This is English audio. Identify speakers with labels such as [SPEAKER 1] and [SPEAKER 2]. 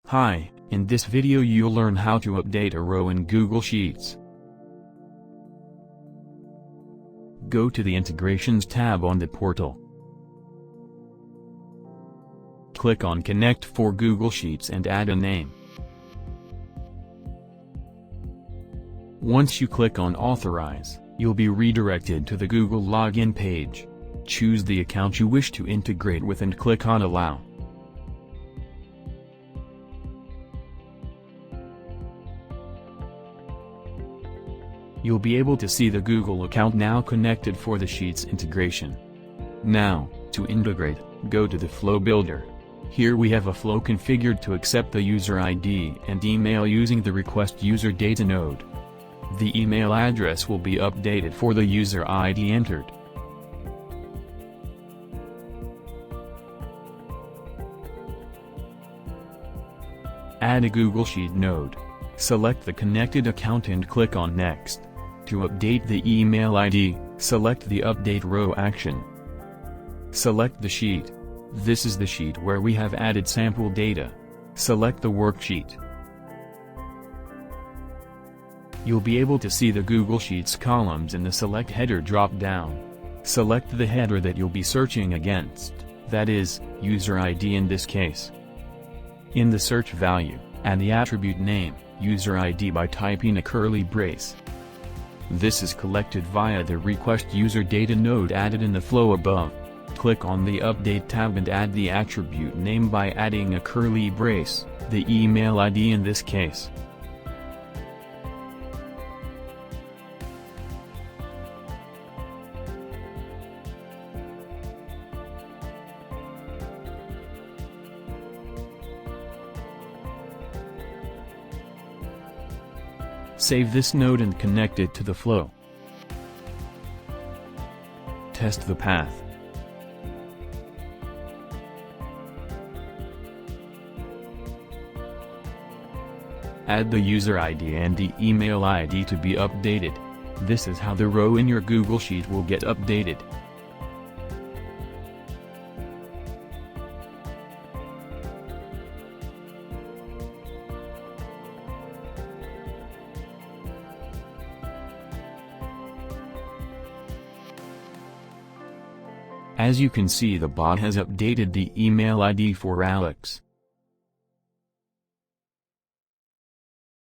[SPEAKER 1] Hi, in this video you'll learn how to update a row in Google Sheets. Go to the Integrations tab on the portal. Click on Connect for Google Sheets and add a name. Once you click on Authorize, you'll be redirected to the Google login page. Choose the account you wish to integrate with and click on Allow. You'll be able to see the Google account now connected for the Sheets integration. Now, to integrate, go to the Flow Builder. Here we have a flow configured to accept the user ID and email using the Request User Data node. The email address will be updated for the user ID entered. Add a Google Sheet node. Select the connected account and click on Next. To update the email ID, select the Update Row action. Select the sheet. This is the sheet where we have added sample data. Select the worksheet. You'll be able to see the Google Sheets columns in the Select Header drop-down. Select the header that you'll be searching against, that is, user ID in this case. In the search value, add the attribute name, user ID by typing a curly brace. This is collected via the Request User Data node added in the flow above. Click on the Update tab and add the attribute name by adding a curly brace, the email ID in this case. Save this node and connect it to the flow. Test the path. Add the user ID and the email ID to be updated. This is how the row in your Google Sheet will get updated. As you can see, the bot has updated the email ID for Alex.